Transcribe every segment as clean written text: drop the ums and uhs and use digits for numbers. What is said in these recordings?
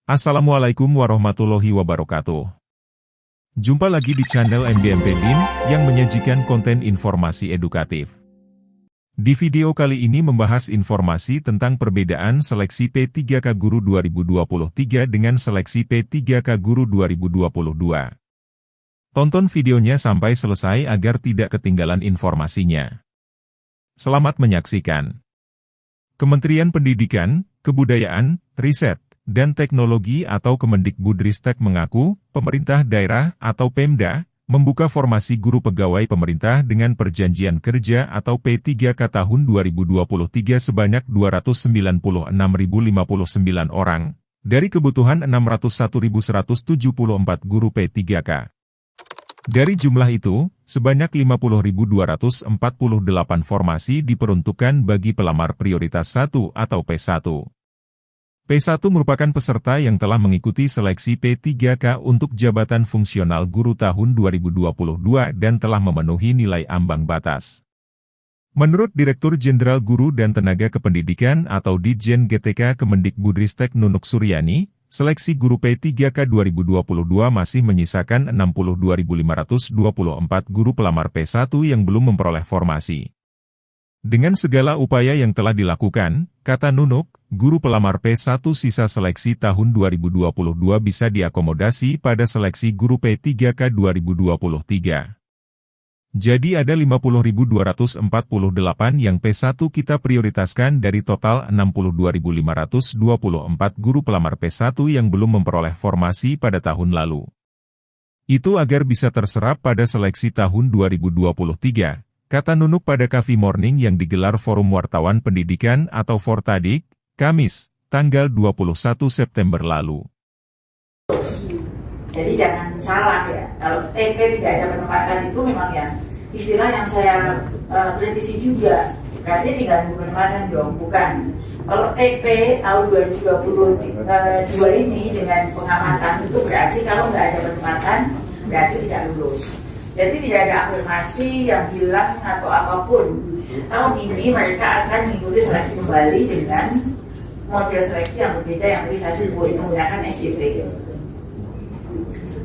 Assalamualaikum warahmatullahi wabarakatuh. Jumpa lagi di channel MBMP BIM yang menyajikan konten informasi edukatif. Di video kali ini membahas informasi tentang perbedaan seleksi P3K Guru 2023 dengan seleksi P3K Guru 2022. Tonton videonya sampai selesai agar tidak ketinggalan informasinya. Selamat menyaksikan. Kementerian Pendidikan, Kebudayaan, Riset, dan Teknologi atau Kemendikbudristek mengaku, pemerintah daerah atau Pemda, membuka formasi guru pegawai pemerintah dengan perjanjian kerja atau P3K tahun 2023 sebanyak 296.059 orang, dari kebutuhan 601.174 guru P3K. Dari jumlah itu, sebanyak 50.248 formasi diperuntukkan bagi pelamar prioritas 1 atau P1. P1 merupakan peserta yang telah mengikuti seleksi P3K untuk jabatan fungsional guru tahun 2022 dan telah memenuhi nilai ambang batas. Menurut Direktur Jenderal Guru dan Tenaga Kependidikan atau Ditjen GTK Kemendikbudristek Nunuk Suryani, seleksi guru P3K 2022 masih menyisakan 62.524 guru pelamar P1 yang belum memperoleh formasi. Dengan segala upaya yang telah dilakukan, kata Nunuk, guru pelamar P1 sisa seleksi tahun 2022 bisa diakomodasi pada seleksi guru P3K 2023. Jadi ada 50.248 yang P1 kita prioritaskan dari total 62.524 guru pelamar P1 yang belum memperoleh formasi pada tahun lalu. Itu agar bisa terserap pada seleksi tahun 2023. Kata Nunuk pada Coffee Morning yang digelar Forum Wartawan Pendidikan atau Fortadik, Kamis, tanggal 21 September lalu. Jadi jangan salah ya, kalau TP tidak ada penempatan itu memang ya istilah yang saya kritisi juga, berarti tinggal penempatan dong, bukan. Kalau TP tahun 2022 ini dengan pengamatan itu berarti kalau nggak ada penempatan berarti tidak lulus. Jadi tidak ada afirmasi yang hilang atau apapun. Tahun ini mereka akan mengikuti seleksi kembali dengan model seleksi yang berbeda yang tadi saya sebut menggunakan SJP.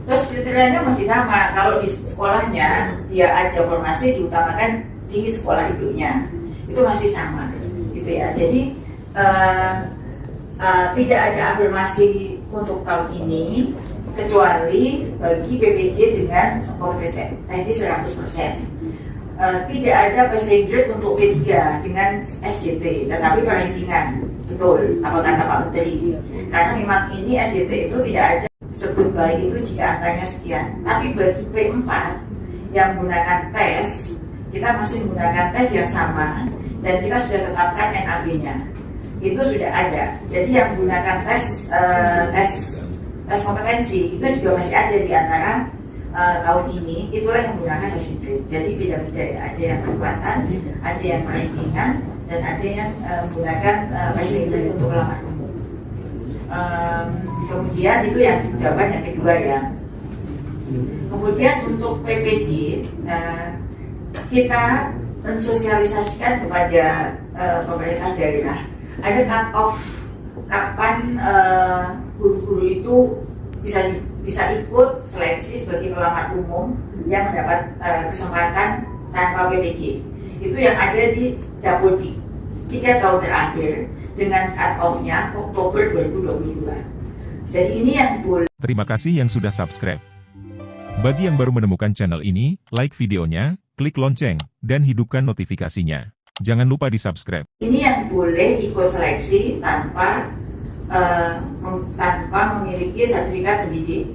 Terus kriterianya masih sama. Kalau di sekolahnya dia ada formasi diutamakan di sekolah induknya, itu masih sama, gitu ya. Jadi tidak ada afirmasi untuk tahun ini. Kecuali bagi PPG dengan kompetensi teknis 100%. Tidak ada passing grade untuk P3 dengan SJT, tetapi perankingan, betul, apa kata Pak Menteri. Karena memang ini SJT itu tidak ada sebut baik itu jika angkanya sekian. Tapi bagi P4 yang menggunakan tes, kita masih menggunakan tes yang sama, dan kita sudah tetapkan NAB-nya. Itu sudah ada. Jadi yang menggunakan tes kompetensi itu juga masih ada di antara tahun ini, itulah yang menggunakan SJP. Jadi beda-beda ya, ada yang kekuatan, ada yang perankingan, dan ada yang menggunakan passing grade untuk pelamar umum. Kemudian itu yang jawaban yang kedua ya. Kemudian untuk PPG kita mensosialisasikan kepada pemerintah daerah ada cut off kapan guru-guru itu bisa ikut seleksi sebagai pelamar umum yang mendapat kesempatan tanpa PPG. Itu yang ada di Dapodik 3 tahun terakhir dengan cut off-nya Oktober 2022. Jadi ini yang boleh. Terima kasih yang sudah subscribe. Bagi yang baru menemukan channel ini, like videonya, klik lonceng, dan hidupkan notifikasinya. Jangan lupa di-subscribe. Ini yang boleh ikut seleksi tanpa memiliki sertifikat pendidik.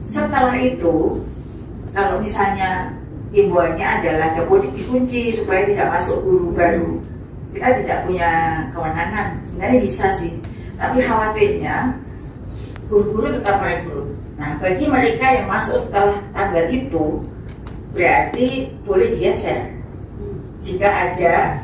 Setelah itu, kalau misalnya himbauannya adalah Dapodik dikunci supaya tidak masuk guru baru, kita tidak punya kewenangan. Sebenarnya bisa sih, tapi khawatirnya guru-guru tetap merekrut. Nah, bagi mereka yang masuk setelah tanggal itu, berarti boleh digeser jika ada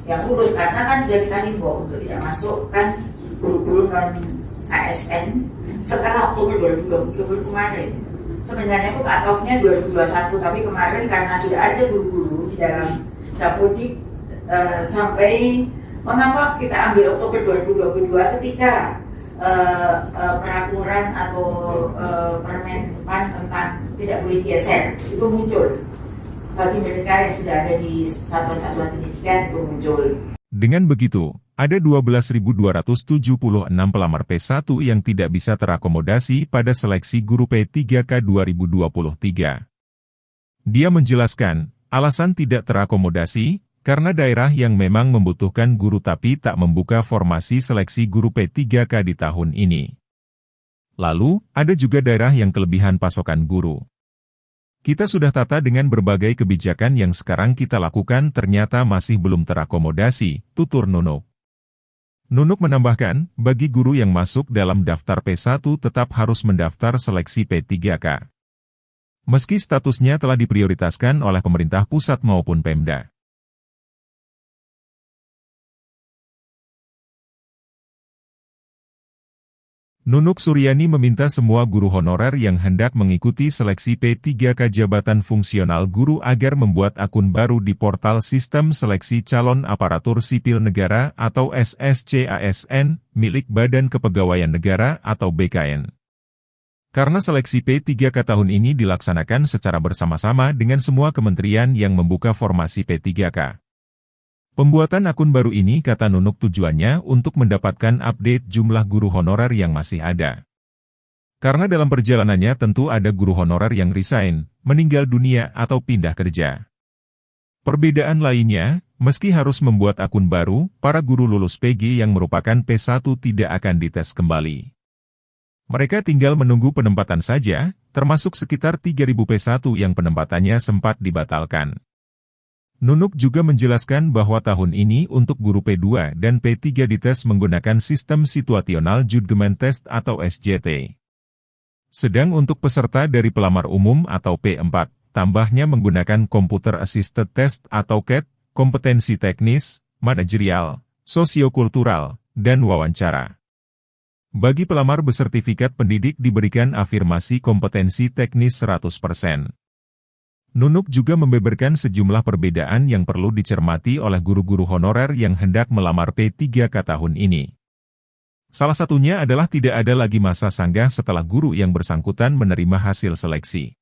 yang lulus, karena kan sudah kita himbau untuk tidak masukkan guru-guru non ASN setelah Oktober 2020 kemarin. Sebenarnya itu cut off-nya 2021, tapi kemarin karena sudah ada guru-guru di dalam Dapodik sampai mengapa kita ambil Oktober 2022 ketika peraturan atau permen PAN tentang tidak boleh geser itu muncul. Bagi mereka yang sudah ada di satuan-satuan pendidikan itu muncul. Dengan begitu, ada 12.276 pelamar P1 yang tidak bisa terakomodasi pada seleksi guru P3K 2023. Dia menjelaskan, alasan tidak terakomodasi, karena daerah yang memang membutuhkan guru tapi tak membuka formasi seleksi guru P3K di tahun ini. Lalu, ada juga daerah yang kelebihan pasokan guru. Kita sudah tata dengan berbagai kebijakan yang sekarang kita lakukan ternyata masih belum terakomodasi, tutur Nunuk. Nunuk menambahkan, bagi guru yang masuk dalam daftar P1 tetap harus mendaftar seleksi P3K. Meski statusnya telah diprioritaskan oleh pemerintah pusat maupun Pemda. Nunuk Suryani meminta semua guru honorer yang hendak mengikuti seleksi P3K Jabatan Fungsional Guru agar membuat akun baru di portal Sistem Seleksi Calon Aparatur Sipil Negara atau SSCASN, milik Badan Kepegawaian Negara atau BKN. Karena seleksi P3K tahun ini dilaksanakan secara bersama-sama dengan semua kementerian yang membuka formasi P3K. Pembuatan akun baru ini kata Nunuk tujuannya untuk mendapatkan update jumlah guru honorer yang masih ada. Karena dalam perjalanannya tentu ada guru honorer yang resign, meninggal dunia atau pindah kerja. Perbedaan lainnya, meski harus membuat akun baru, para guru lulus PG yang merupakan P1 tidak akan dites kembali. Mereka tinggal menunggu penempatan saja, termasuk sekitar 3.000 P1 yang penempatannya sempat dibatalkan. Nunuk juga menjelaskan bahwa tahun ini untuk guru P2 dan P3 dites menggunakan sistem situasional judgment test atau SJT. Sedang untuk peserta dari pelamar umum atau P4, tambahnya menggunakan Computer Assisted Test atau CAT, kompetensi teknis, manajerial, sosiokultural, dan wawancara. Bagi pelamar bersertifikat pendidik diberikan afirmasi kompetensi teknis 100%. Nunuk juga membeberkan sejumlah perbedaan yang perlu dicermati oleh guru-guru honorer yang hendak melamar P3K tahun ini. Salah satunya adalah tidak ada lagi masa sanggah setelah guru yang bersangkutan menerima hasil seleksi.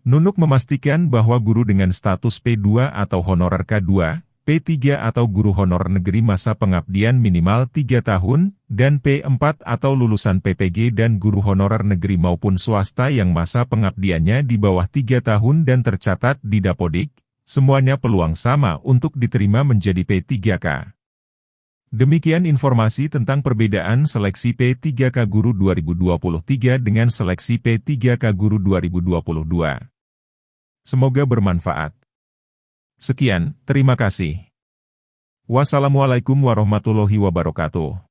Nunuk memastikan bahwa guru dengan status P2 atau honorer K2, P3 atau guru honor negeri masa pengabdian minimal 3 tahun, dan P4 atau lulusan PPG dan guru honorer negeri maupun swasta yang masa pengabdiannya di bawah 3 tahun dan tercatat di Dapodik, semuanya peluang sama untuk diterima menjadi P3K. Demikian informasi tentang perbedaan seleksi P3K Guru 2023 dengan seleksi P3K Guru 2022. Semoga bermanfaat. Sekian, terima kasih. Wassalamualaikum warahmatullahi wabarakatuh.